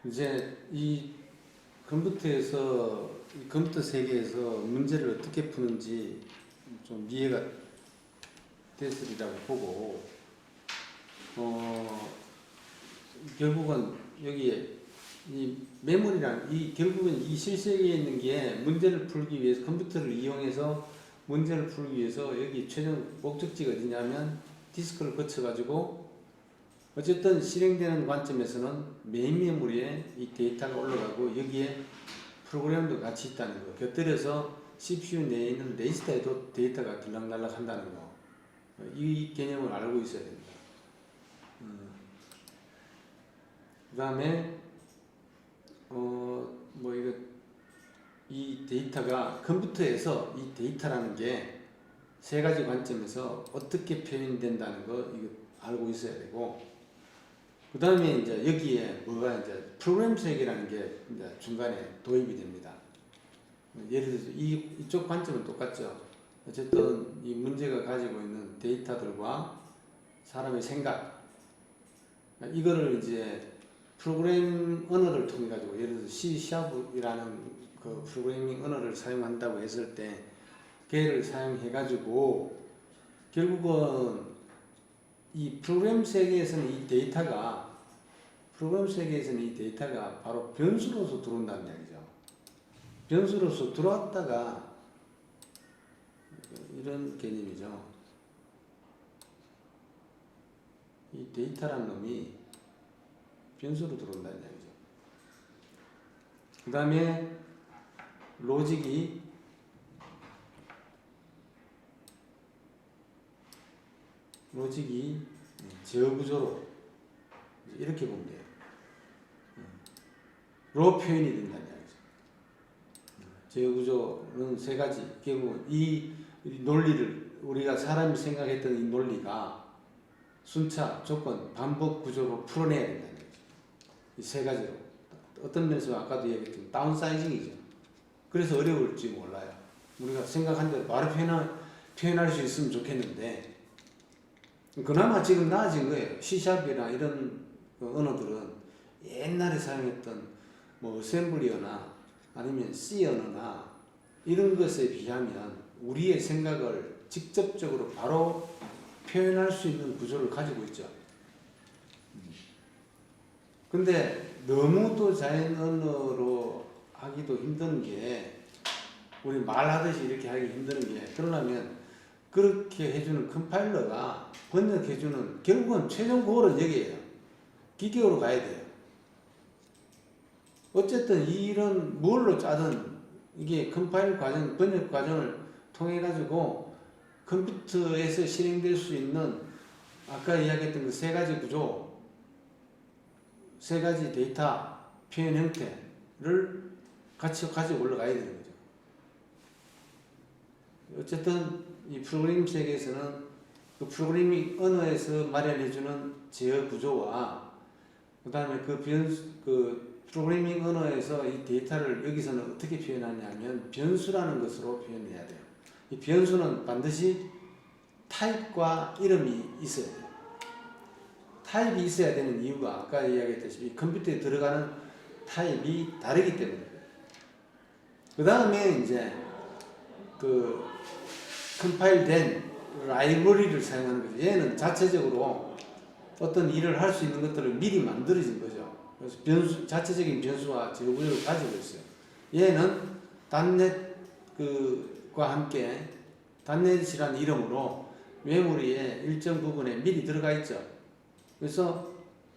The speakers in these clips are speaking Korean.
이제 이 컴퓨터에서, 이 컴퓨터 세계에서 문제를 어떻게 푸는지 좀 이해가 됐으리라고 보고, 결국은 여기에 이 메모리란, 결국은 이 실세계에 있는 게 문제를 풀기 위해서, 컴퓨터를 이용해서 문제를 풀기 위해서 여기 최종 목적지가 어디냐면 디스크를 거쳐가지고 어쨌든 실행되는 관점에서는 메인 메모리에 이 데이터가 올라가고 여기에 프로그램도 같이 있다는 거. 곁들여서 CPU 내에 있는 레지스터에도 데이터가 들락날락 한다는 거. 이 개념을 알고 있어야 됩니다. 그 다음에 이 데이터가 컴퓨터에서 이 데이터라는 게 세 가지 관점에서 어떻게 표현된다는 거 이거 알고 있어야 되고, 그 다음에 이제 여기에 뭐가 이제 프로그램 세계라는 게 이제 중간에 도입이 됩니다. 예를 들어서 이쪽 관점은 똑같죠. 어쨌든 이 문제가 가지고 있는 데이터들과 사람의 생각, 이거를 이제 프로그램 언어를 통해 가지고 예를 들어서 C#이라는 그 프로그래밍 언어를 사용한다고 했을 때 걔를 사용해 가지고 결국은 이 프로그램 세계에서는 이 데이터가 바로 변수로서 들어온다는 이야기죠. 변수로서 들어왔다가 이런 개념이죠. 이 데이터라는 놈이 변수로 들어온다는 이야기죠. 그 다음에 로직이 제어 구조로 이렇게 보면 돼요. 로 표현이 된다는 이야기죠. 제어 구조는 세 가지. 결국 이 논리를 우리가 사람이 생각했던 이 논리가 순차, 조건, 반복 구조로 풀어내야 된다는 거죠. 이 세 가지로. 어떤 면에서 아까도 얘기했던 다운사이징이죠. 그래서 어려울지 몰라요. 우리가 생각한 대로 바로 표현할 수 있으면 좋겠는데, 그나마 지금 나아진 거예요. C샵이나 이런 언어들은 옛날에 사용했던 뭐 어셈블리어나 아니면 C 언어나 이런 것에 비하면 우리의 생각을 직접적으로 바로 표현할 수 있는 구조를 가지고 있죠. 근데 너무 또 자연 언어로 하기도 힘든 게, 우리 말하듯이 이렇게 하기 힘든 게, 그러려면 그렇게 해주는 컴파일러가 번역해주는, 결국은 최종 고을은 여기에요. 기계로 가야 돼요. 어쨌든 이런 뭘로 짜든 이게 컴파일 과정, 번역 과정을 통해 가지고 컴퓨터에서 실행될 수 있는 아까 이야기했던 그 세 가지 구조, 세 가지 데이터 표현 형태를 같이 가지고 올라가야 되는 거죠. 어쨌든 이 프로그래밍 세계에서는 그 프로그래밍 언어에서 마련해주는 제어 구조와 그 다음에 그 프로그래밍 언어에서 이 데이터를 여기서는 어떻게 표현하냐면 변수라는 것으로 표현해야 돼요. 이 변수는 반드시 타입과 이름이 있어야 돼요. 타입이 있어야 되는 이유가 아까 이야기했듯이 컴퓨터에 들어가는 타입이 다르기 때문이에요. 그 다음에 이제 그 컴파일된 라이브러리를 사용하는 거죠. 얘는 자체적으로 어떤 일을 할 수 있는 것들을 미리 만들어진 거죠. 그래서 자체적인 변수와 제어 구조를 가지고 있어요. 얘는 단넷과 함께 단넷이라는 이름으로 메모리에 일정 부분에 미리 들어가 있죠. 그래서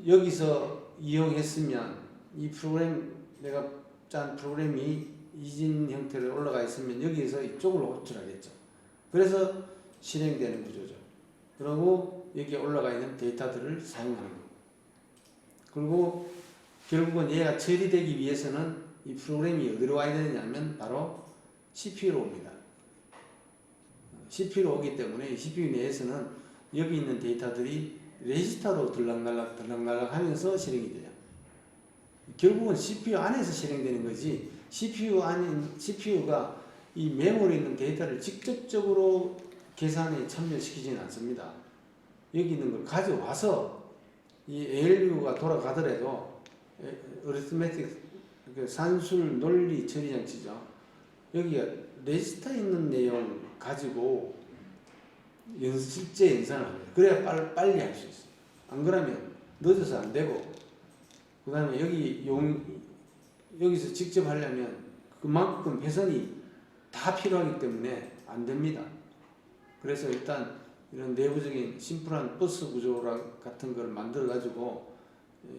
여기서 이용했으면 이 프로그램, 내가 짠 프로그램이 이진 형태로 올라가 있으면 여기에서 이쪽으로 호출하겠죠. 그래서 실행되는 구조죠. 그리고 여기에 올라가 있는 데이터들을 사용하는 거고. 그리고 결국은 얘가 처리되기 위해서는 이 프로그램이 어디로 와야 되느냐면 바로 CPU로 옵니다. CPU로 오기 때문에 CPU 내에서는 여기 있는 데이터들이 레지스터로 들락날락 하면서 실행이 돼요. 결국은 CPU 안에서 실행되는 거지, CPU가 이 메모리에 있는 데이터를 직접적으로 계산에 참여시키지는 않습니다. 여기 있는 걸 가져와서 이 ALU가 돌아가더라도 어리스메틱 산술 논리 처리 장치죠. 여기가 레지스터 있는 내용 가지고 실제 연산을 합니다. 그래야 빨리 할 수 있어요. 안 그러면 늦어서 안 되고, 그 다음에 여기서 직접 하려면 그만큼 회선이 다 필요하기 때문에 안 됩니다. 그래서 일단 이런 내부적인 심플한 버스 구조 같은 걸 만들어 가지고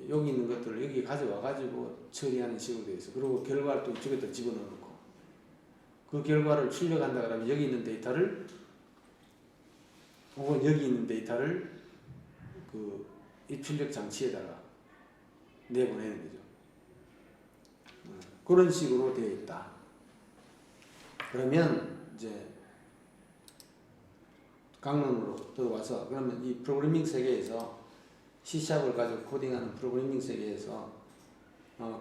여기 있는 것들을 여기 가져와 가지고 처리하는 식으로 되어 있어요. 그리고 결과를 또 이쪽에다 집어넣어 놓고, 그 결과를 출력한다 그러면 여기 있는 데이터를, 혹은 여기 있는 데이터를 그 입출력 장치에다가 내보내는 거죠. 그런 식으로 되어 있다. 그러면 이제 강론으로 들어와서, 그러면 이 프로그래밍 세계에서 C#을 가지고 코딩하는 프로그래밍 세계에서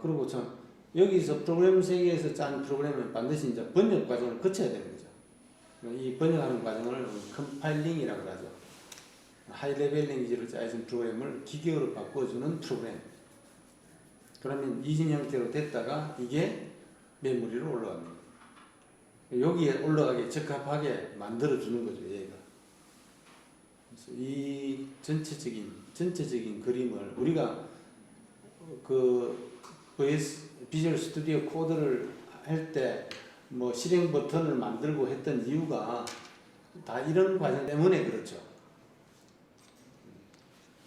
그리고 참 여기서 프로그래밍 세계에서 짠 프로그램은 반드시 이제 번역 과정을 거쳐야 되는 거죠. 이 번역하는 과정을 컴파일링이라고 하죠. 하이 레벨 랭귀지를 짜여진 프로그램을 기계어로 바꿔주는 프로그램. 그러면 이진 형태로 됐다가 이게 메모리로 올라갑니다. 여기에 올라가게 적합하게 만들어주는 거죠, 얘가. 그래서 이 전체적인 그림을 우리가 그 비주얼 스튜디오 코드를 할 때 뭐 실행 버튼을 만들고 했던 이유가 다 이런 과정 때문에 그렇죠.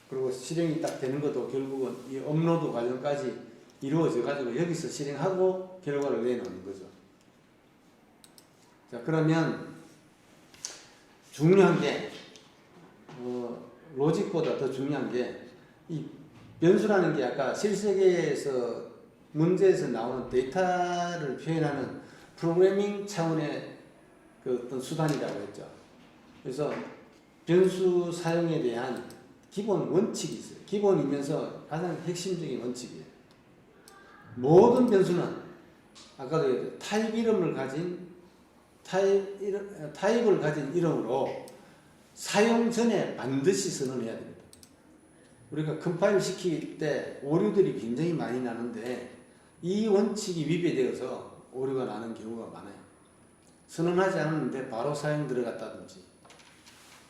그리고 실행이 딱 되는 것도 결국은 이 업로드 과정까지 이루어져 가지고 여기서 실행하고 결과를 내놓는 거죠. 자, 그러면 중요한 게 로직보다 더 중요한 게 이 변수라는 게 아까 실세계에서 문제에서 나오는 데이터를 표현하는 프로그래밍 차원의 그 어떤 수단이라고 했죠. 그래서 변수 사용에 대한 기본 원칙이 있어요. 기본이면서 가장 핵심적인 원칙이에요. 모든 변수는 아까도 얘기했죠. 타입을 가진 이름으로 사용 전에 반드시 선언해야 됩니다. 우리가 컴파일 시킬 때 오류들이 굉장히 많이 나는데 이 원칙이 위배되어서 오류가 나는 경우가 많아요. 선언하지 않았는데 바로 사용 들어갔다든지.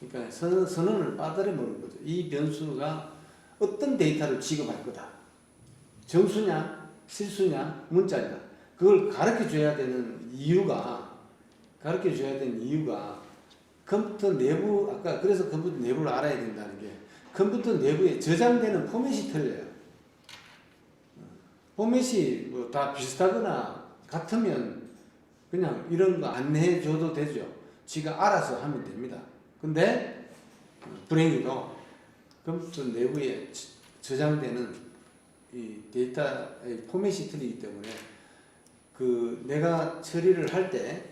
그러니까 선언을 빠뜨려버리는 거죠. 이 변수가 어떤 데이터를 취급할 거다. 정수냐, 실수냐, 문자냐. 그걸 가르쳐줘야 되는 이유가 컴퓨터 내부, 아까 그래서 컴퓨터 내부를 알아야 된다는 게, 컴퓨터 내부에 저장되는 포맷이 틀려요. 포맷이 뭐 다 비슷하거나 같으면 그냥 이런 거 안내해 줘도 되죠. 지가 알아서 하면 됩니다. 근데 불행히도 컴퓨터 내부에 저장되는 이 데이터의 포맷이 틀리기 때문에 그 내가 처리를 할 때,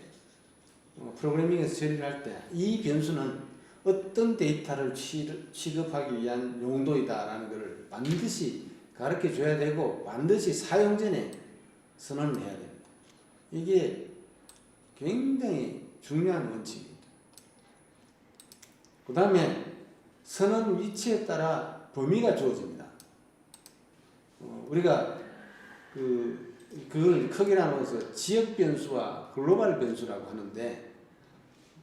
프로그래밍에서 처리를 할 때 이 변수는 어떤 데이터를 취급하기 위한 용도이다라는 것을 반드시 가르쳐 줘야 되고 반드시 사용 전에 선언을 해야 됩니다. 이게 굉장히 중요한 원칙입니다. 그 다음에 선언 위치에 따라 범위가 주어집니다. 우리가 그걸 크게 나눠서 지역 변수와 글로벌 변수라고 하는데,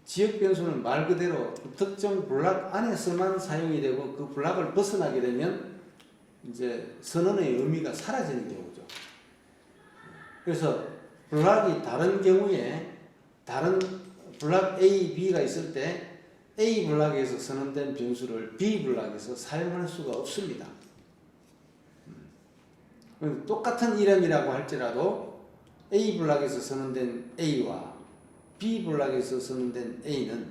지역 변수는 말 그대로 특정 블록 안에서만 사용이 되고 그 블록을 벗어나게 되면 이제 선언의 의미가 사라지는 경우죠. 그래서 블록이 다른 경우에 다른 블록 A, B가 있을 때 A 블록에서 선언된 변수를 B 블록에서 사용할 수가 없습니다. 똑같은 이름이라고 할지라도 A 블록에서 선언된 A와 B 블록에서 선언된 A는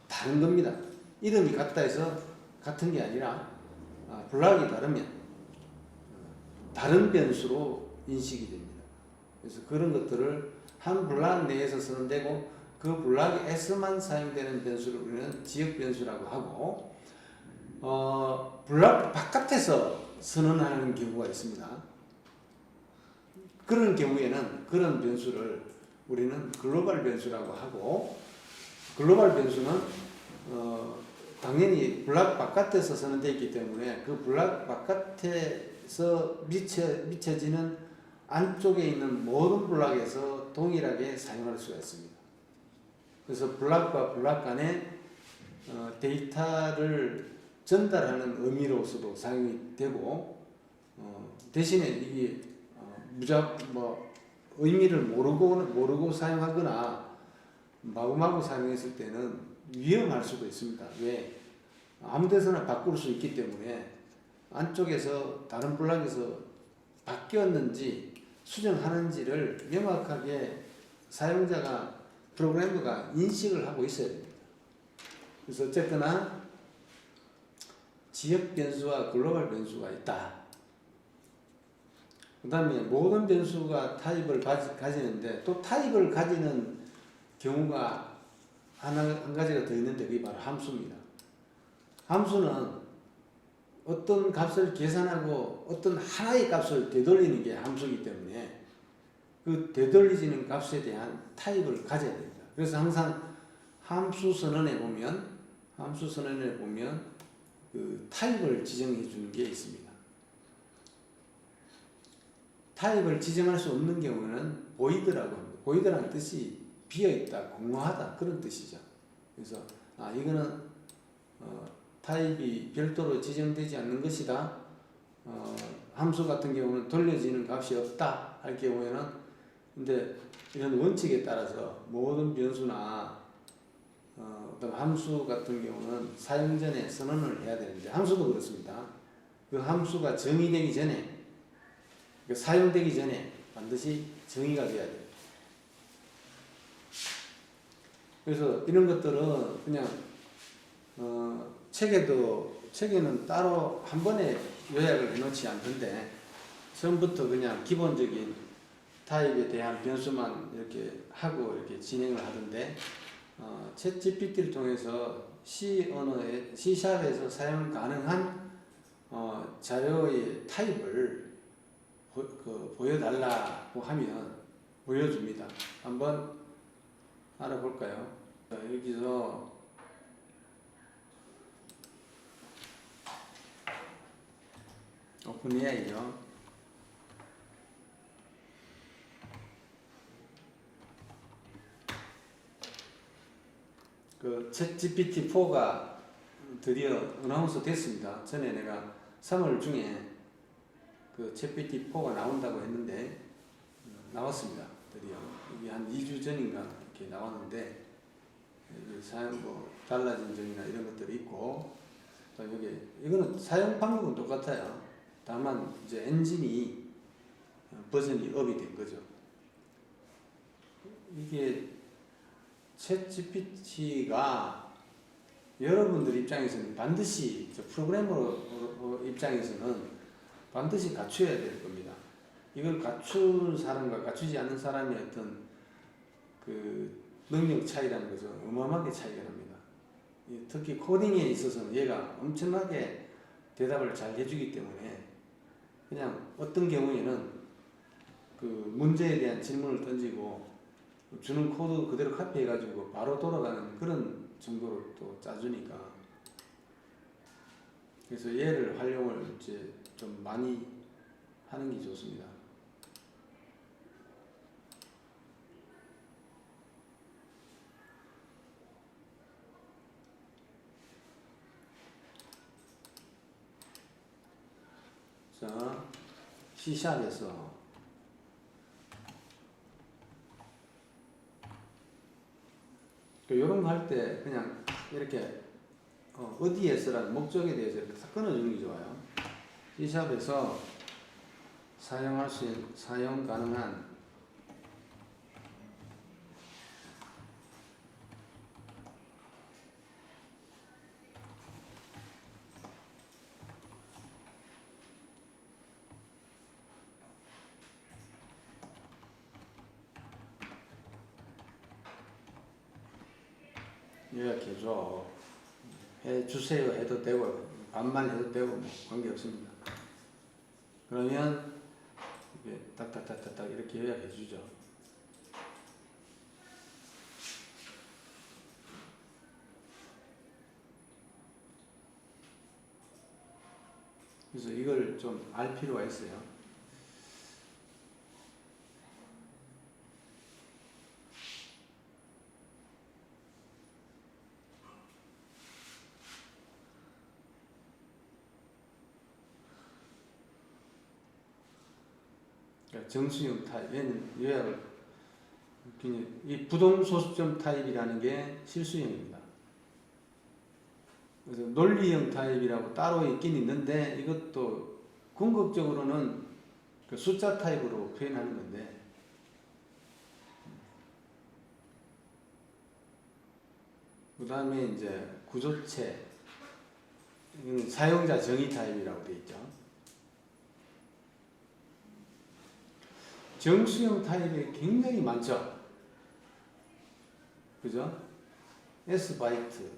다른 겁니다. 이름이 같다 해서 같은 게 아니라 블록이 다르면 다른 변수로 인식이 됩니다. 그래서 그런 것들을 한 블록 내에서 선언되고 그 블록에서만 사용되는 변수를 우리는 지역 변수라고 하고, 블록 바깥에서 선언하는 경우가 있습니다. 그런 경우에는 그런 변수를 우리는 글로벌 변수라고 하고, 글로벌 변수는 당연히 블록 바깥에서 선언되어 있기 때문에 그 블록 바깥에 타입에서 미쳐지는 안쪽에 있는 모든 블락에서 동일하게 사용할 수가 있습니다. 그래서 블락과 블락 간에 데이터를 전달하는 의미로서도 사용이 되고 대신에 이게 의미를 모르고 사용하거나 마구마구 사용했을 때는 위험할 수도 있습니다. 왜? 아무 데서나 바꿀 수 있기 때문에 안쪽에서 다른 블락에서 바뀌었는지 수정하는지를 명확하게 사용자가 프로그래머가 인식을 하고 있어야 됩니다. 그래서 어쨌거나 지역 변수와 글로벌 변수가 있다. 그 다음에 모든 변수가 타입을 가지는데 또 타입을 가지는 경우가 한 가지가 더 있는데 그게 바로 함수입니다. 함수는 어떤 값을 계산하고 어떤 하나의 값을 되돌리는 게 함수이기 때문에 그 되돌리지는 값에 대한 타입을 가져야 됩니다. 그래서 항상 함수 선언에 보면 그 타입을 지정해 주는 게 있습니다. 타입을 지정할 수 없는 경우는 void라고 합니다. void라는 뜻이 비어있다, 공허하다 그런 뜻이죠. 그래서 이거는 타입이 별도로 지정되지 않는 것이다. 함수 같은 경우는 돌려지는 값이 없다 할 경우에는 근데 이런 원칙에 따라서 모든 변수나 어떤 함수 같은 경우는 사용 전에 선언을 해야 되는데 함수도 그렇습니다. 그 함수가 정의되기 전에 사용되기 전에 반드시 정의가 되어야 돼요. 그래서 이런 것들은 그냥 책에는 따로 한 번에 요약을 해놓지 않던데 처음부터 그냥 기본적인 타입에 대한 변수만 이렇게 하고 이렇게 진행을 하던데 챗 GPT를 통해서 C#에서 사용 가능한 자료의 타입을 보여달라고 하면 보여줍니다. 한번 알아볼까요? 여기서 오픈 AI죠. 그 챗 GPT-4가 드디어 어나운스 됐습니다. 전에 내가 3월 중에 그 GPT-4가 나온다고 했는데 나왔습니다. 드디어 이게 한 2주 전인가 이렇게 나왔는데 사용 달라진 점이나 이런 것들이 있고 또 여기 이거는 사용 방법은 똑같아요. 다만 이제 엔진이 버전이 업이 된 거죠. 이게 챗 GPT가 여러분들 입장에서는 반드시 프로그래머 입장에서는 반드시 갖춰야 될 겁니다. 이걸 갖춘 사람과 갖추지 않는 사람의 어떤 그 능력 차이라는 것은 어마어마하게 차이가 납니다. 특히 코딩에 있어서는 얘가 엄청나게 대답을 잘 해주기 때문에 그냥 어떤 경우에는 그 문제에 대한 질문을 던지고 주는 코드 그대로 카피해가지고 바로 돌아가는 그런 정도로 또 짜주니까 그래서 얘를 활용을 이제 좀 많이 하는 게 좋습니다. 자, C샵에서 이런 거 할 때 그냥 이렇게 어디에서라는 목적에 대해서 이렇게 딱 끊어주는 게 좋아요. C샵에서 사용 가능한 요약해줘. 해주세요 해도 되고 반말 해도 되고 뭐 관계없습니다. 그러면 이게 딱딱딱딱딱 이렇게 요약해주죠. 그래서 이걸 좀 알 필요가 있어요. 그러니까 정수형 타입, 얘는 요약을 이 부동소수점 타입이라는 게 실수형입니다. 그래서 논리형 타입이라고 따로 있긴 있는데 이것도 궁극적으로는 그 숫자 타입으로 표현하는 건데, 그 다음에 이제 구조체, 이건 사용자 정의 타입이라고 되어 있죠. 정수형 타입이 굉장히 많죠. 그죠? S 바이트,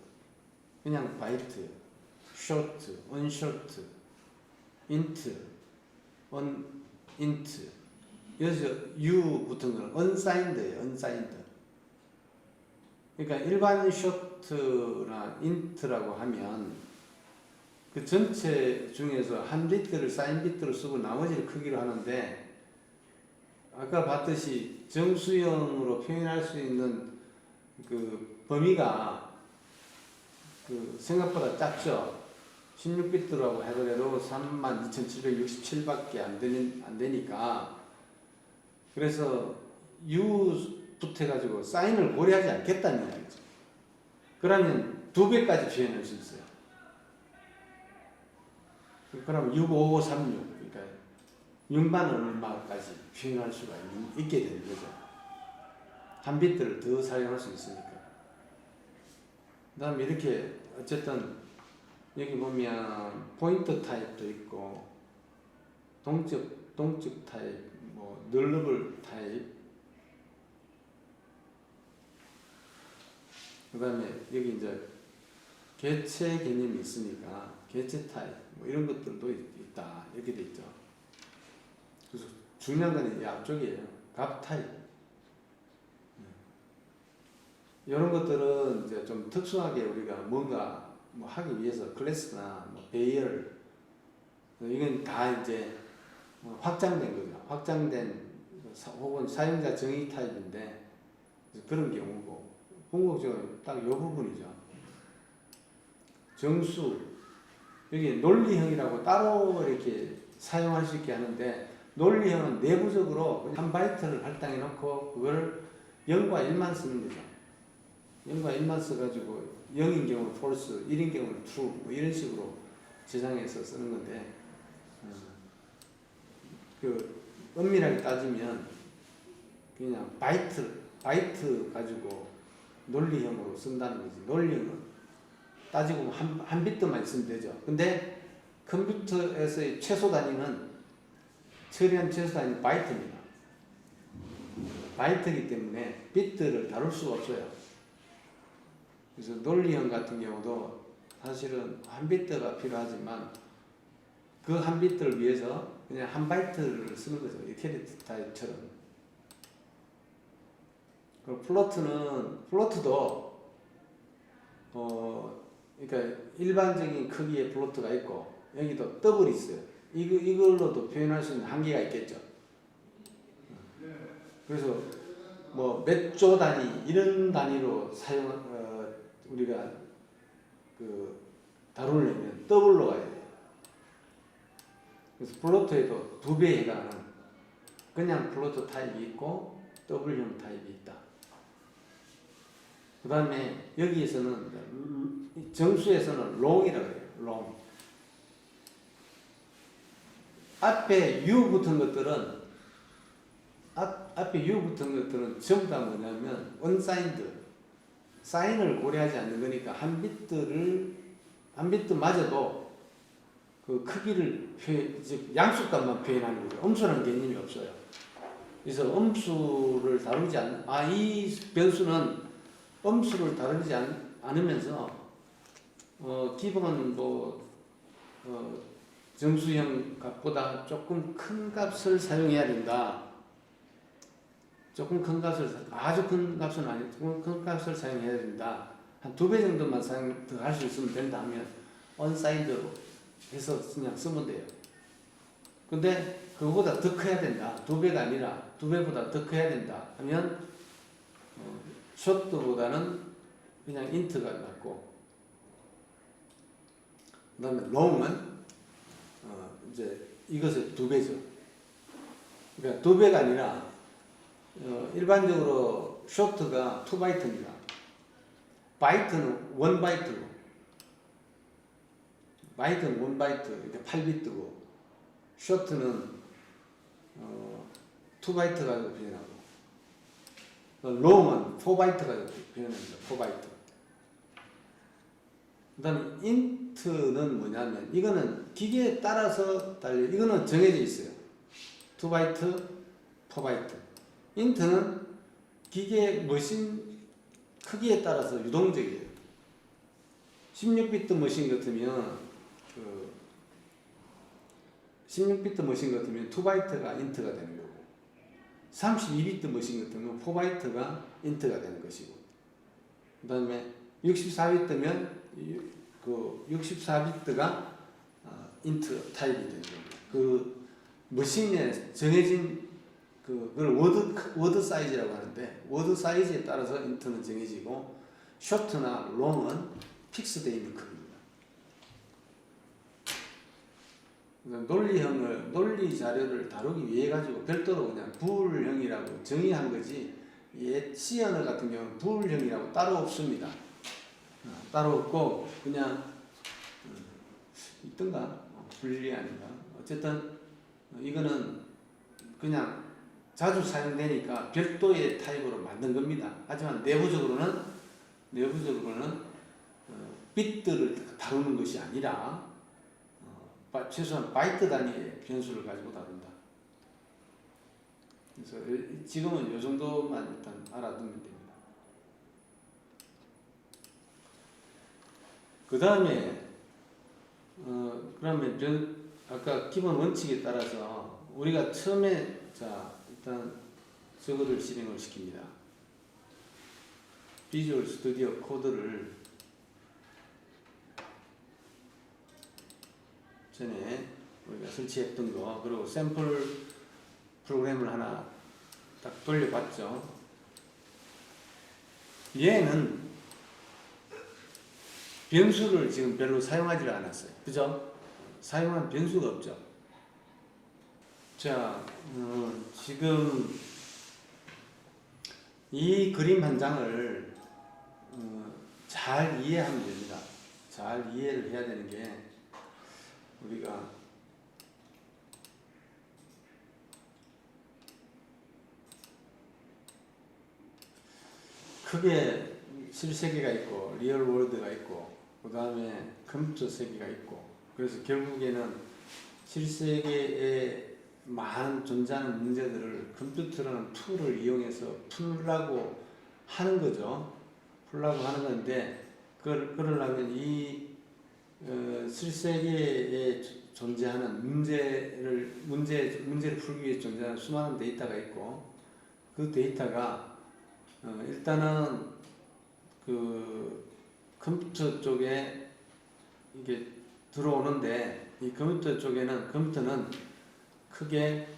그냥 바이트, short, unshort, int, unint. 여기서 U 붙은 건 unsigned예요. unsigned. 그러니까 일반 short나 int라고 하면 그 전체 중에서 한 비트를 사인 비트로 쓰고 나머지를 크기로 하는데, 아까 봤듯이 정수형으로 표현할 수 있는 그 범위가 그 생각보다 작죠. 16비트라고 하더라도 32,767밖에 안 되니까, 그래서 U부터 해가지고 사인을 고려하지 않겠다는 이야기죠. 그러면 2배까지 표현할 수 있어요. 그러면 65536, 그러니까 6만 얼마까지 표현할 수가 있게 되는 거죠. 한 비트를 더 사용할 수 있으니까. 그 다음에 이렇게 어쨌든 여기 보면 포인터 타입도 있고 동적 타입, 뭐 널러블 타입, 그 다음에 여기 이제 개체 개념이 있으니까 개체 타입 뭐 이런 것들도 있다 이렇게 돼 있죠. 그래서 중요한 건 이제 앞쪽이에요. 값 타입. 이런 것들은 이제 좀 특수하게 우리가 뭔가 뭐 하기 위해서 클래스나 뭐 배열, 이건 다 이제 확장된 거죠. 확장된 혹은 사용자 정의 타입인데 그런 경우고, 궁극적으로 딱 이 부분이죠. 정수, 여기 논리형이라고 따로 이렇게 사용할 수 있게 하는데, 논리형은 내부적으로 한 바이트를 할당해 놓고 그걸 0과 1만 쓰는 거죠. 0과 1만 써가지고 0인 경우는 false, 1인 경우는 true, 뭐 이런 식으로 저장해서 쓰는 건데, 그 엄밀하게 따지면 그냥 바이트 가지고 논리형으로 쓴다는 거지. 논리형은 따지고 한 비트만 있으면 되죠. 근데 컴퓨터에서의 최소 단위는, 처리한 최소 단위는 바이트입니다. 바이트이기 때문에 비트를 다룰 수가 없어요. 그래서 논리형 같은 경우도 사실은 한 비트가 필요하지만 그 한 비트를 위해서 그냥 한 바이트를 쓰는 거죠. 이 캐릭터 타입처럼. 플로트도 그러니까 일반적인 크기의 플로트가 있고 여기도 더블이 있어요. 이걸로도 표현할 수 있는 한계가 있겠죠. 그래서 뭐 몇 조 단위 이런 단위로 우리가 그 다루려면 더블로 가야 돼요. 그래서 플로트에도 2배에 해당하는 그냥 플로트 타입이 있고 더블형 타입이 있다. 그 다음에 여기에서는 정수에서는 long이라고 해요. long. 앞에 u 붙은 것들은 전부 다 뭐냐면 unsigned, 사인을 고려하지 않는 거니까 한 비트마저도 그 크기를 즉 양수값만 표현하는 거죠. 음수라는 개념이 없어요. 그래서 음수를 다루지 이 변수는 음수를 다루지 않으면서 기본 정수형 값보다 조금 큰 값을 사용해야 된다. 조금 큰 값을, 아주 큰 값은 아니고 조금 큰 값을 사용해야 된다. 한 2배 정도만 더 할 수 있으면 된다 하면 unsigned로 해서 그냥 쓰면 돼요. 근데 그거보다 더 커야 된다. 2배가 아니라 2배보다 더 커야 된다 하면 short보다는 그냥 int가 낫고, 그 다음에 long은 이제 이것의 2배죠. 그러니까 2배가 아니라 일반적으로 short가 2바이트입니다. 바이트는 1바이트고, 바이트는 1바이트, 이렇게 8비트고, short는 2바이트 가지고 표현하고, long은 4바이트 가지고 표현합니다. 4바이트. 그 다음에 int는 뭐냐면, 이거는 기계에 따라서 달려, 이거는 정해져 있어요. 2바이트, 4바이트. int는 기계 머신 크기에 따라서 유동적이에요. 16비트 머신 같으면 16비트 머신 같으면 2바이트가 int가 되는 거고, 32비트 머신 같으면 4바이트가 int가 되는 것이고, 그 다음에 64비트면 그 64비트가 int 타입이 되는 겁니다. 그 머신에 정해진 그걸 워드 사이즈라고 하는데, 워드 사이즈에 따라서 int는 정해지고, short나 long은 픽스되어 있는 크기입니다. 논리 자료를 다루기 위해 가지고 별도로 그냥 부울형이라고 정의한 거지, C 언어 같은 경우는 부울형이라고 따로 없습니다. 따로 없고 그냥 있던가 분리 아닌가, 어쨌든 이거는 그냥 자주 사용되니까 별도의 타입으로 만든 겁니다. 하지만 내부적으로는 bit를 다루는 것이 아니라 최소한 바이트 단위의 변수를 가지고 다룬다. 그래서 지금은 이 정도만 일단 알아두면 됩니다. 그 다음에 그러면 아까 기본 원칙에 따라서 우리가 처음에 일단 저거를 실행을 시킵니다. 비주얼 스튜디오 코드를 전에 우리가 설치했던 거, 그리고 샘플 프로그램을 하나 딱 돌려봤죠. 얘는 변수를 지금 별로 사용하지 않았어요. 그죠? 사용한 변수가 없죠. 자, 지금 이 그림 한 장을 잘 이해하면 됩니다. 잘 이해를 해야 되는 게, 우리가 크게 실세계가 있고 리얼 월드가 있고 그 다음에 컴퓨터 세계가 있고, 그래서 결국에는 실세계에 많은 존재하는 문제들을 컴퓨터라는 툴을 이용해서 풀라고 하는 거죠. 풀라고 하는 건데, 그러려면 이 실세계에 존재하는 문제를 풀기 위해 존재하는 수많은 데이터가 있고, 그 데이터가 일단은 그 컴퓨터 쪽에 이게 들어오는데, 이 컴퓨터는 크게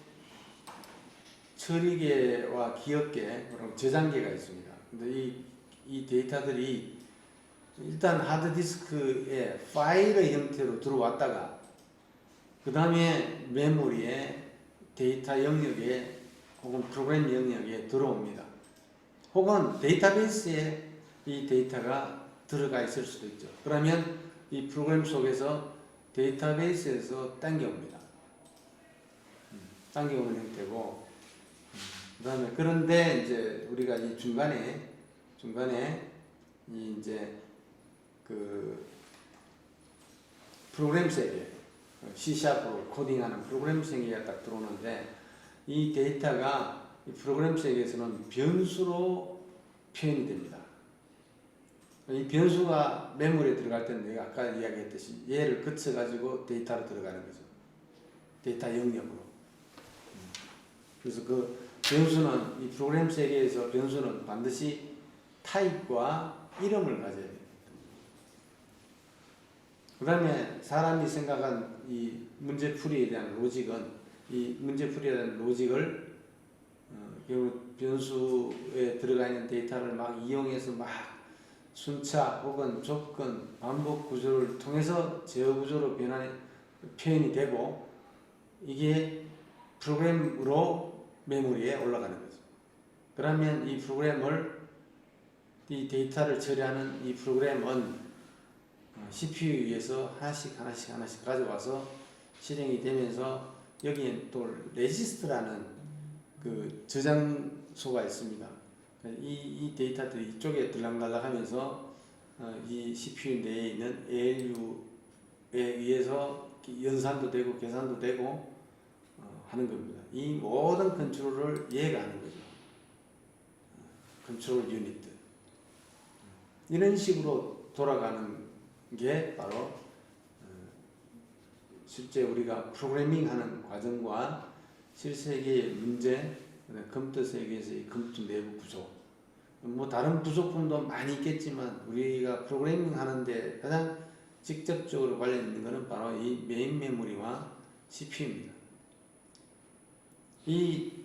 처리계와 기억계, 그리고 저장계가 있습니다. 근데 이 데이터들이 일단 하드디스크에 파일의 형태로 들어왔다가, 그 다음에 메모리에, 데이터 영역에, 혹은 프로그램 영역에 들어옵니다. 혹은 데이터베이스에 이 데이터가 들어가 있을 수도 있죠. 그러면 이 프로그램 속에서 데이터베이스에서 당겨옵니다. 당겨오는 형태고, 그 다음에 그런데 이제 우리가 이 중간에 이 이제 그 프로그램 세계, C#로 코딩하는 프로그램 세계가 딱 들어오는데, 이 데이터가 이 프로그램 세계에서는 변수로 표현이 됩니다. 이 변수가 메모리에 들어갈 때는 내가 아까 이야기했듯이 얘를 거쳐가지고 데이터로 들어가는 거죠. 데이터 영역으로. 그래서 그 변수는, 이 프로그램 세계에서 변수는 반드시 타입과 이름을 가져야 됩니다. 그 다음에 사람이 생각한 이 문제풀이에 대한 로직은 이 문제풀이에 대한 로직을 결국 변수에 들어가 있는 데이터를 막 이용해서 막 순차 혹은 조건 반복 구조를 통해서 제어 구조로 표현이 되고 이게 프로그램으로 메모리에 올라가는 거죠. 그러면 이 프로그램을 이 데이터를 처리하는 이 프로그램은 CPU 위에서 하나씩 가져와서 실행이 되면서 여기에 또 레지스트라는 그 저장소가 있습니다. 이 데이터들이 이쪽에 들락날락하면서 이 CPU 내에 있는 ALU에 의해서 연산도 되고 계산도 되고 하는 겁니다. 이 모든 컨트롤을 얘가 하는 거죠. 컨트롤 유닛. 이런 식으로 돌아가는 게 바로 실제 우리가 프로그래밍 하는 과정과 실세계의 문제, 컴퓨터 세계에서의 컴퓨터 내부 구조, 뭐 다른 부속품도 많이 있겠지만 우리가 프로그래밍 하는데 가장 직접적으로 관련 있는 것은 바로 이 메인 메모리와 CPU입니다. 이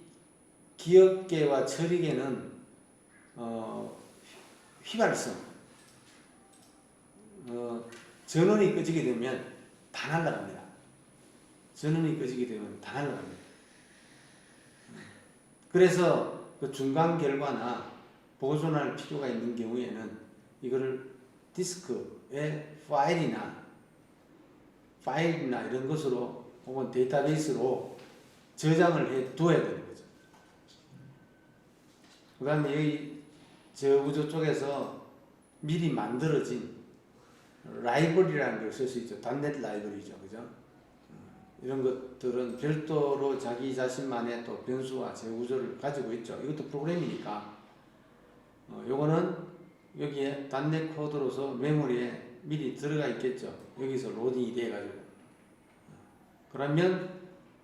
기억계와 처리계는 휘발성, 전원이 꺼지게 되면 다 날아갑니다. 전원이 꺼지게 되면 다 날아갑니다. 그래서 그 중간 결과나 보존할 필요가 있는 경우에는 이거를 디스크에 파일이나 이런 것으로 혹은 데이터베이스로 저장을 해 두어야 되는 거죠. 그 다음에 여기 제어구조 쪽에서 미리 만들어진 라이브러리라는 걸 쓸 수 있죠. .NET 라이브러리죠. 그죠? 이런 것들은 별도로 자기 자신만의 또 변수와 제어구조를 가지고 있죠. 이것도 프로그램이니까 요거는 여기에 .NET 코드로서 메모리에 미리 들어가 있겠죠. 여기서 로딩이 돼가지고 그러면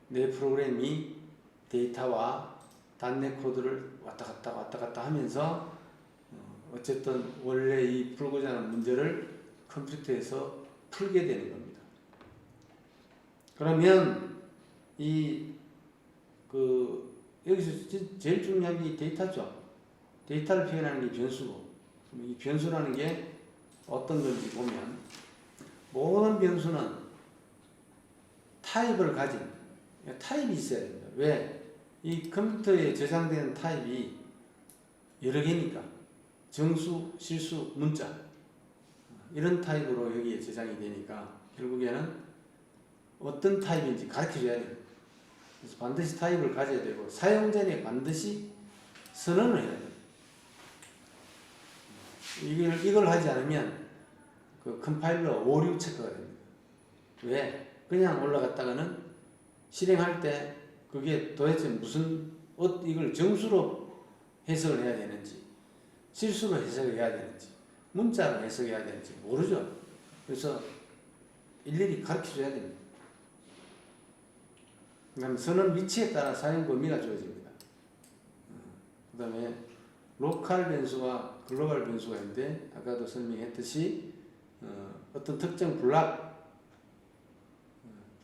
내 프로그램이 데이터와 .NET 코드를 왔다 갔다 하면서 어쨌든 원래 이 풀고자 하는 문제를 컴퓨터에서 풀게 되는 겁니다. 그러면 여기서 제일 중요한 게 데이터죠. 데이터를 표현하는 게 변수고, 이 변수라는 게 어떤 건지 보면 모든 변수는 타입을 가진 타입이 있어야 됩니다. 왜? 이 컴퓨터에 저장되는 타입이 여러 개니까 정수, 실수, 문자 이런 타입으로 여기에 저장이 되니까 결국에는 어떤 타입인지 가르쳐줘야 돼요. 그래서 반드시 타입을 가져야 되고 사용 전에 반드시 선언을 해야 돼요. 이걸 하지 않으면 그 컴파일러 오류 체크가 됩니다. 왜? 그냥 올라갔다가는 실행할 때 그게 도대체 이걸 정수로 해석을 해야 되는지 실수로 해석을 해야 되는지 문자로 해석해야 되는지 모르죠. 그래서 일일이 가르쳐줘야 됩니다. 그다음에 선언 위치에 따라 사용 범위가 주어집니다. 그 다음에 로컬 변수와 글로벌 변수가 있는데 아까도 설명했듯이 어떤 특정 블락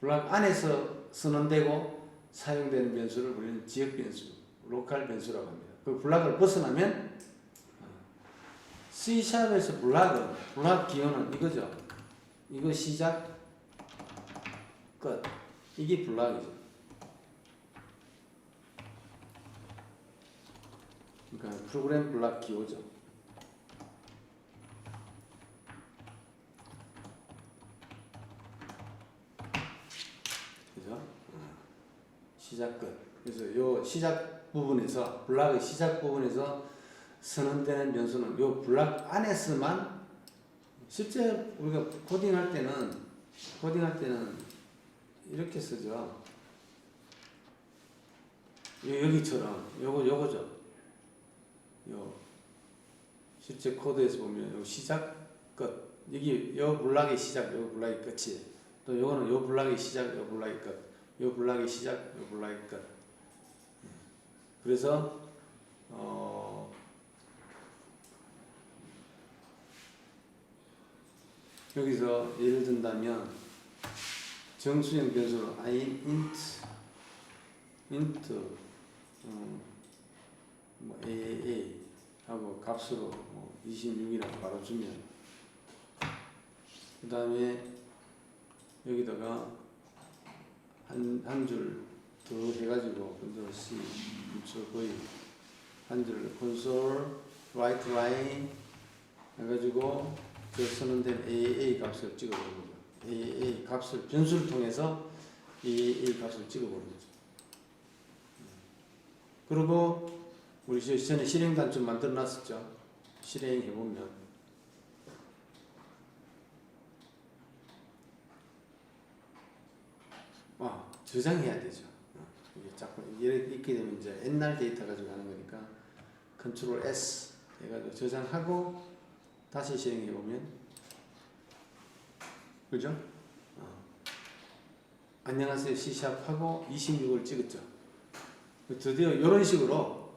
안에서 선언되고 사용되는 변수를 우리는 지역 변수, 로컬 변수라고 합니다. 그 블락을 벗어나면 C샵에서 블락 기호는 이거죠. 이거 시작, 끝. 이게 블락이죠. 그러니까 프로그램 블락 기호죠. 그래서 시작, 끝. 그래서 요 시작 부분에서 블락의 시작 부분에서 선언되는 변수는 요 블락 안에서만 실제 우리가 코딩할 때는 이렇게 쓰죠. 여기처럼 요거죠. 요 실제 코드에서 보면 요 시작 끝 여기 요 블락의 시작 요 블락의 끝이 또 요거는 요 블락의 시작 요 블락의 끝요 블락의 시작 요 블락의 끝. 그래서 여기서 예를 든다면 정수형 변수로 int 뭐 AAA 하고 값으로 뭐 26이라고 바로 주면, 그 다음에 여기다가 한 줄 더 해가지고 컨트롤 C 거의 한 줄 console write line 해가지고 저 선언된 AAA 값을 찍어보는 거죠. AAA 값을 변수를 통해서 AAA 값을 찍어보는 거죠. 그리고 우리 전에 실행 단점 만들어 놨었죠. 실행해 보면 저장해야 되죠. 이게 자꾸 이렇게 되면 이제 옛날 데이터 가지고 하는 거니까 컨트롤 S 해가지고 저장하고 다시 실행해 보면, 그죠? 안녕하세요 C# 하고 26을 찍었죠. 드디어 이런 식으로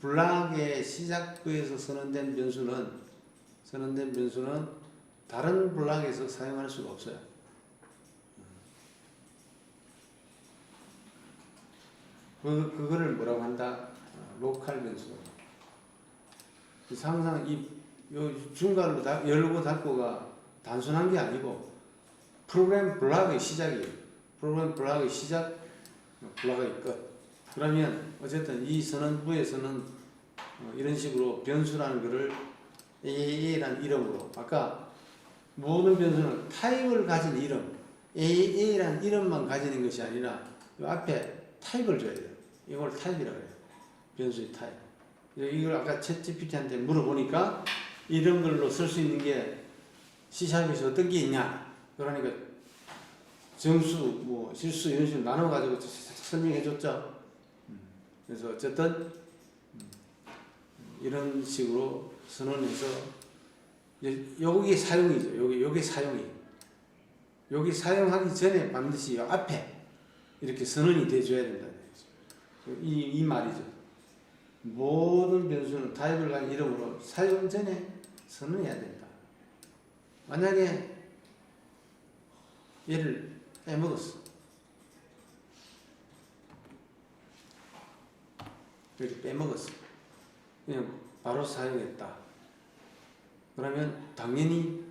블락의 시작부에서 선언된 변수는 다른 블락에서 사용할 수가 없어요. 그거를 뭐라고 한다? 로컬 변수. 항상 요 중간으로 열고 닫고가 단순한 게 아니고 프로그램 블락의 시작이에요. 프로그램 블락의 시작, 블락의 끝. 그러면 어쨌든 이 선언부에서는 이런 식으로 변수라는 것을 AA라는 이름으로, 아까 모든 변수는 타입을 가진 이름, AA라는 이름만 가지는 것이 아니라 이 앞에 타입을 줘야 돼요. 이걸 타입이라고 해요. 변수의 타입. 이걸 아까 챗GPT한테 물어보니까 이런 걸로 쓸 수 있는 게 C샵에서 어떤 게 있냐? 그러니까 정수, 뭐 실수 이런 식으로 나눠가지고 설명해 줬죠. 그래서 어쨌든 이런 식으로 선언해서 여기 사용이죠. 여기 사용이. 여기 사용하기 전에 반드시 앞에 이렇게 선언이 돼줘야 된다는 거죠. 이 말이죠. 모든 변수는 타입을 가진 이름으로 사용 전에 선언해야 된다. 만약에 얘를 빼먹었어. 이렇게 빼먹었어. 그냥 바로 사용했다. 그러면 당연히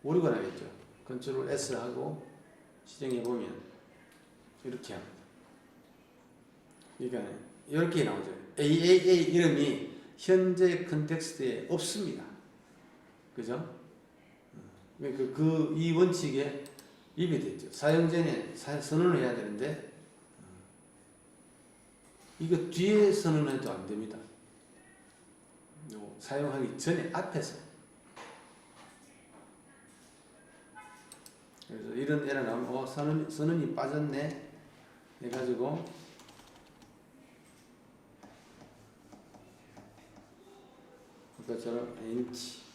오류가 나겠죠. 컨트롤 S 하고 실행해 보면 이렇게 합니다. 그러니까 이렇게 나오죠. AAA 이름이 현재 컨텍스트에 없습니다. 그죠? 이 원칙에 위배됐죠. 사용 전에 선언을 해야 되는데 이거 뒤에 선언해도 안 됩니다. 사용하기 전에 앞에서. 그래서 이런 에러 나오면 선언이 빠졌네 해가지고 아까처럼 int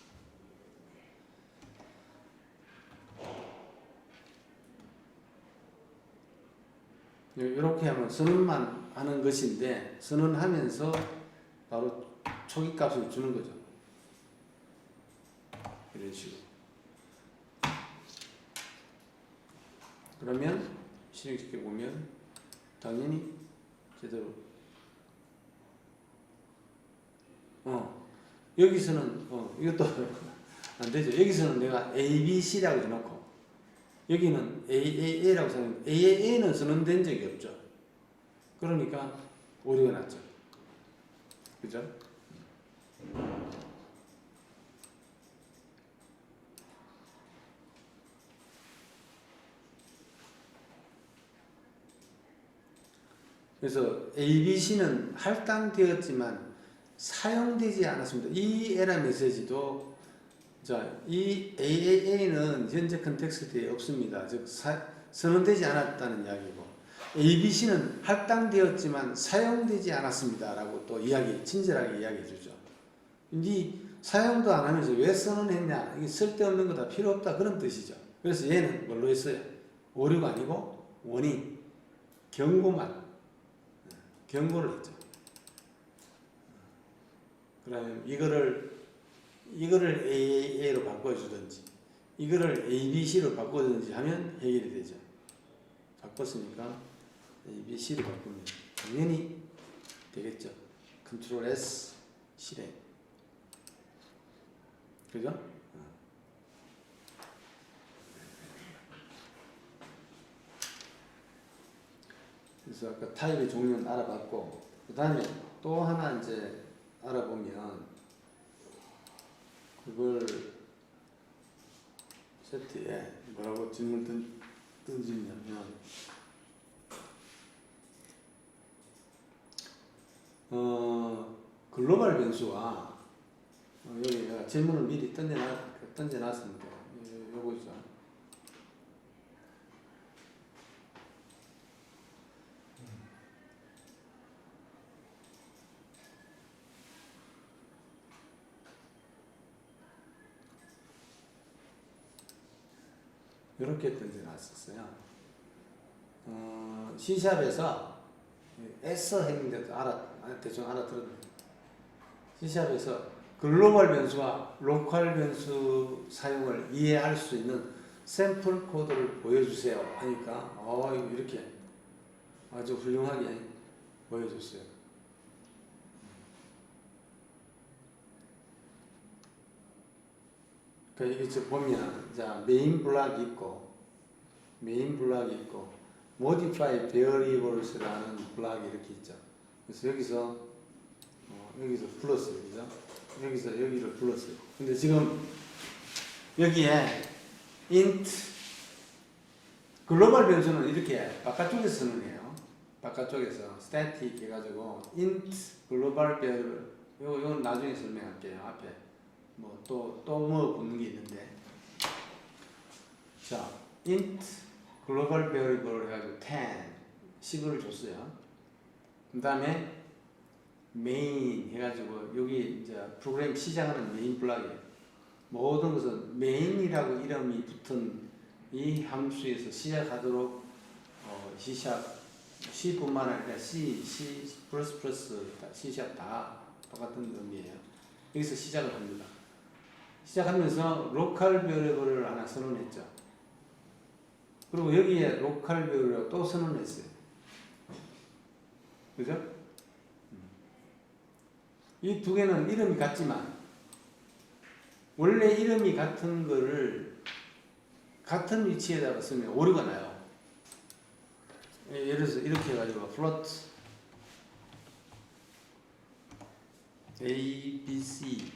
이렇게 하면 선언만 하는 것인데, 선언하면서 바로 초기값을 주는 거죠. 이런 식으로. 그러면 실행시켜 보면 당연히 제대로 여기서는 이것도 안 되죠. 여기서는 내가 ABC라고 해놓고 여기는 AAA라고 생각하면 AAA는 선언된 적이 없죠. 그러니까 오류가 났죠. 그죠? 그래서 ABC는 할당되었지만 사용되지 않았습니다. 이 에러 메시지도 이 AAA는 현재 컨텍스트에 없습니다. 즉 선언되지 않았다는 이야기고, ABC는 할당되었지만 사용되지 않았습니다. 라고 또 친절하게 이야기해 주죠. 이 사용도 안 하면서 왜 선언했냐? 이게 쓸데없는 거다, 필요 없다, 그런 뜻이죠. 그래서 얘는 뭘로 했어요? 오류가 아니고 원인, 경고를 했죠. 그러면 이거를 AAA로 바꿔주든지, 이거를 ABC로 바꾸든지 하면 해결이 되죠. 바꿨으니까 ABC로 바꾸면 당연히 되겠죠. 컨트롤 S 실행. 그죠? 그래서 아까 타입의 종류는 알아봤고, 그 다음에 또 하나 이제 알아보면, 그걸 세트에 뭐라고 질문 던지냐면, 글로벌 변수와, 여기 내가 질문을 미리 던져놨습니다. 요거죠. 이렇게 던져놨었어요. C샵에서 S 했는데도 대충 알아들었네. C샵에서 글로벌 변수와 로컬 변수 사용을 이해할 수 있는 샘플 코드를 보여주세요 하니까 이렇게 아주 훌륭하게 보여줬어요. 그러니까 이게 보면 자 메인 블락이 있고 modify variables라는 블락이 이렇게 있죠. 그래서 여기서 플러스 그죠? 여기서 여기를 플러스. 근데 지금 여기에 int 글로벌 변수는 이렇게 바깥쪽에서 쓰는 거예요. 바깥쪽에서 static 해가지고 int 글로벌 variable 요건 나중에 설명할게요. 앞에 또 붙는 게 있는데 자 int 글로벌 베리블 해가지고 10을 줬어요. 그 다음에 메인 해가지고 여기 이제 프로그램 시작하는 메인 블락이에요. 모든 것은 메인이라고 이름이 붙은 이 함수에서 시작하도록 C뿐만 아니라 C, C++, C# 다 똑같은 의미예요. 여기서 시작을 합니다. 시작하면서 로컬 베리블을 하나 선언했죠. 그리고 여기에 로컬 베리블을 또 선언했어요. 그죠? 이 두 개는 이름이 같지만 원래 이름이 같은 거를 같은 위치에다가 쓰면 오류가 나요. 예를 들어서 이렇게 해가지고 float A, B, C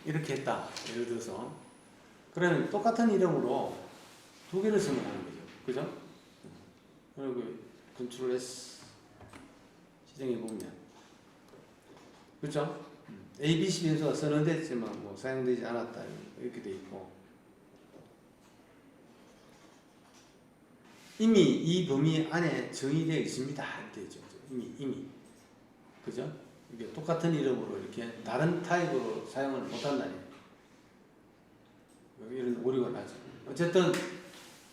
이렇게 했다. 예를 들어서 그러면 똑같은 이름으로 두 개를 선언하는 거죠. 그죠? 그리고 컨트롤 S 시정해 보면 그렇죠? A, B, C 변수가 선언됐지만 사용되지 않았다 이렇게 돼 있고 이미 이 범위 안에 정의되어 있습니다 이렇게 되죠. 이미 그죠? 이게 똑같은 이름으로 이렇게 다른 타입으로 사용을 못한다니 이런 오류가 나죠. 어쨌든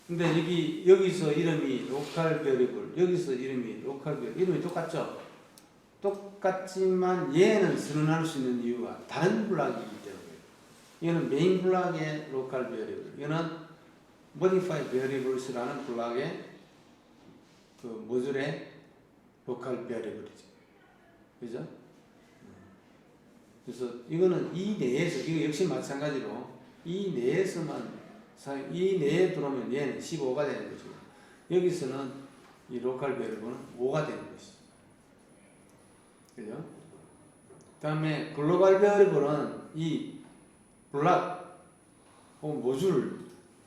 근데 여기서 이름이 로컬 베리블 여기서 이름이 로컬 베리블 이름이 똑같죠? 똑같지만 얘는 선언할 수 있는 이유가 다른 블락이기 때문에 얘는 메인 블락의 로컬 베리블 얘는 modify variables라는 블락의 그 모듈의 로컬 베리블이죠. 그죠? 그래서 이거는 이 내에서 이거 역시 마찬가지로 이 내에서만 이 내에 들어오면 얘는 15가 되는 거죠. 여기서는 이 로컬 베리블은 5가 되는 것이죠. 그죠? 그 다음에 글로벌 베리블은 이 블락 혹은 모듈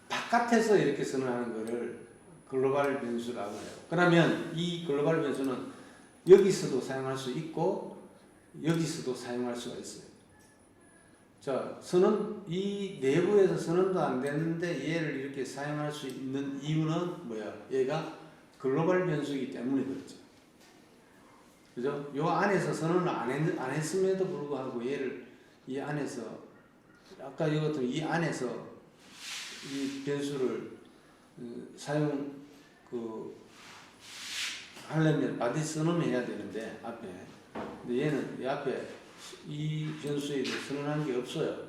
바깥에서 이렇게 선언하는 것을 글로벌 변수라고 해요. 그러면 이 글로벌 변수는 여기서도 사용할 수 있고 여기서도 사용할 수가 있어요. 자, 이 내부에서 선언도 안 되는데 얘를 이렇게 사용할 수 있는 이유는 뭐야? 얘가 글로벌 변수이기 때문에 그렇죠. 그죠? 요 안에서 선언을 안 했음에도 불구하고 얘를 이 안에서 아까 이것도 이 안에서 이 변수를 사용 하려면 바디 선언을 해야 되는데 앞에 근데 얘는 이 앞에 이 변수에 대해 선언한 게 없어요.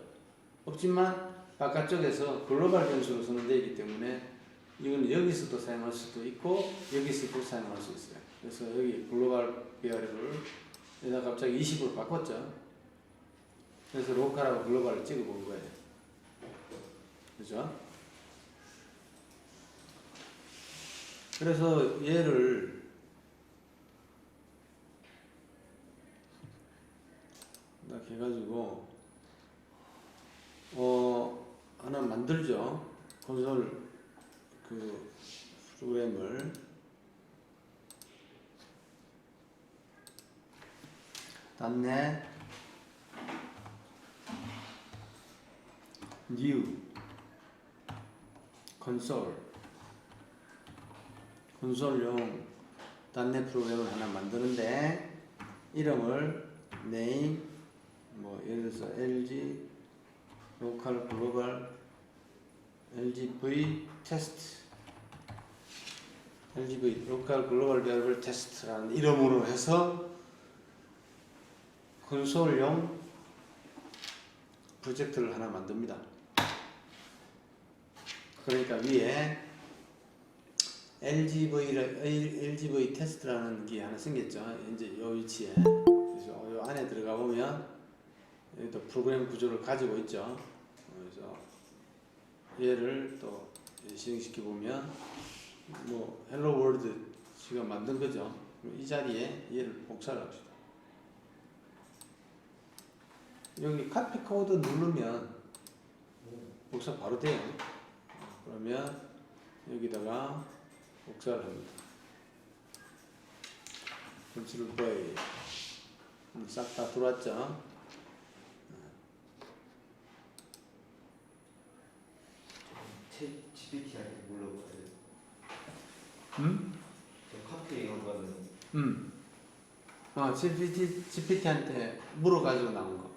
없지만 바깥쪽에서 글로벌 변수로 선언되어 있기 때문에 이건 여기서도 사용할 수도 있고 여기서도 사용할 수 있어요. 그래서 여기 글로벌 배열을 여기다 갑자기 20으로 바꿨죠. 그래서 로컬하고 글로벌을 찍어본 거예요. 그죠? 그래서 얘를 딱 해가지고 하나 만들죠. 콘솔 그 프로그램을 .NET New 콘솔용 .NET 프로그램을 하나 만드는데 이름을 name 뭐 예를 들어서 LG 로컬 글로벌 LGV 테스트 LGV 로컬 글로벌 베리어블 테스트라는 이름으로 해서 콘솔용 프로젝트를 하나 만듭니다. 그러니까 위에 LGV 테스트라는 게 하나 생겼죠. 이제 이 위치에. 그래서 이 안에 들어가 보면 여기도 프로그램 구조를 가지고 있죠. 그래서 얘를 또 실행시켜 보면 뭐 헬로 월드 지가 만든 거죠. 이 자리에 얘를 복사를 합시다. 여기 카피 코드 누르면 복사 바로 돼요. 그러면 여기다가 복사를 합니다. 컨트롤 V 싹 다 들어왔죠. GPT한테 물어봐요. 저 카페 이런 거는 GPT한테 물어가지고 나온 거.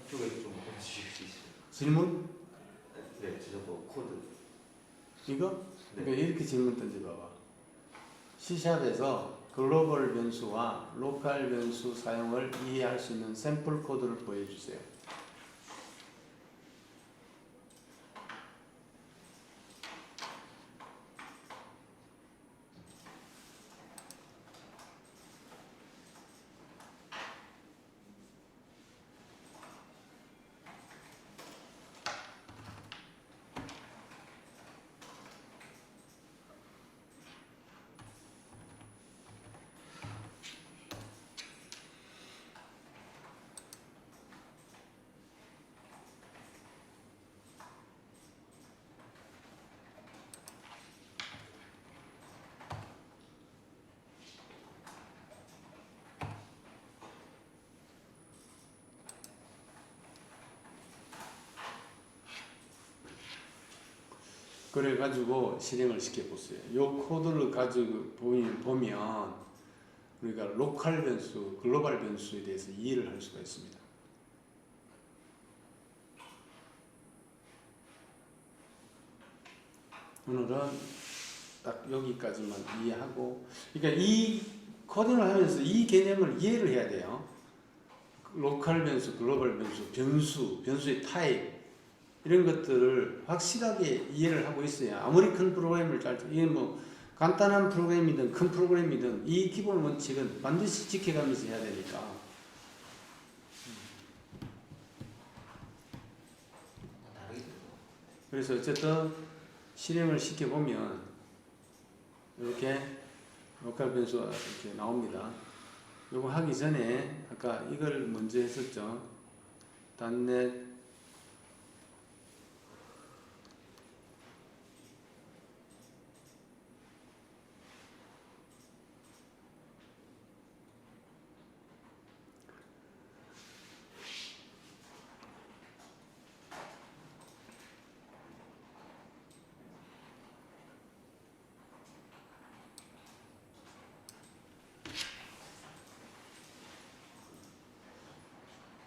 그쪽에서 좀 보여주실 수 있어요? 질문? 네, 저거 코드. 이거? 네. 그러니까 이렇게 질문 던져봐봐. C샵에서 글로벌 변수와 로컬 변수 사용을 이해할 수 있는 샘플 코드를 보여주세요. 그래가지고 실행을 시켜보세요. 이 코드를 가지고 보면 우리가 로컬 변수, 글로벌 변수에 대해서 이해를 할 수가 있습니다. 오늘은 딱 여기까지만 이해하고, 그러니까 이 코딩을 하면서 이 개념을 이해를 해야 돼요. 로컬 변수, 글로벌 변수, 변수의 타입, 이런 것들을 확실하게 이해를 하고 있어야 아무리 큰 프로그램을 이게 뭐 간단한 프로그램이든 큰 프로그램이든 이 기본 원칙은 반드시 지켜가면서 해야 되니까. 그래서 어쨌든 실행을 시켜보면 이렇게 로컬 변수가 이렇게 나옵니다. 요거 하기 전에 아까 이걸 먼저 했었죠. .NET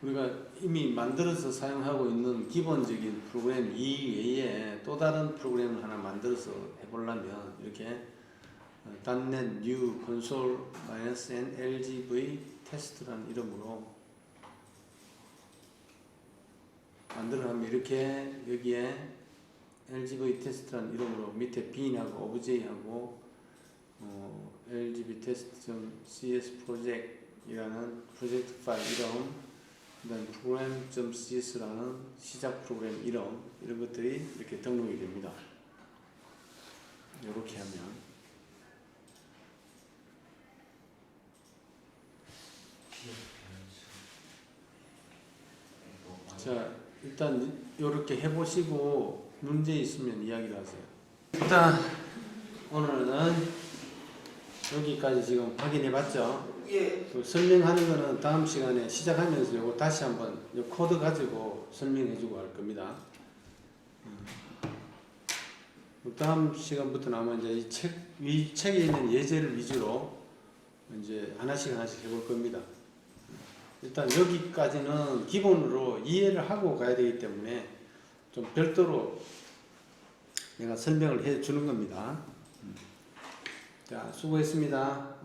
우리가 이미 만들어서 사용하고 있는 기본적인 프로그램 이외에 또 다른 프로그램을 하나 만들어서 해보려면 이렇게 .NET New Console -N LGV 테스트라는 이름으로 만들어하면 이렇게 여기에 LGV 테스트라는 이름으로 밑에 bin하고 obj하고 LGV test.cs 프로젝트이라는 프로젝트 파일 이름, 그다음 program.cs라는 시작 프로그램 이름, 이런 것들이 이렇게 등록이 됩니다. 이렇게 하면 자, 일단 이렇게 해보시고 문제 있으면 이야기를 하세요. 일단 오늘은 여기까지 지금 확인해봤죠. 예. 또 설명하는 거는 다음 시간에 시작하면서 요거 다시 한번 요 코드 가지고 설명해주고 할 겁니다. 다음 시간부터는 아마 이제 이 책에 있는 예제를 위주로 이제 하나씩 해볼 겁니다. 일단 여기까지는 기본으로 이해를 하고 가야 되기 때문에 좀 별도로 내가 설명을 해 주는 겁니다. 자, 수고했습니다.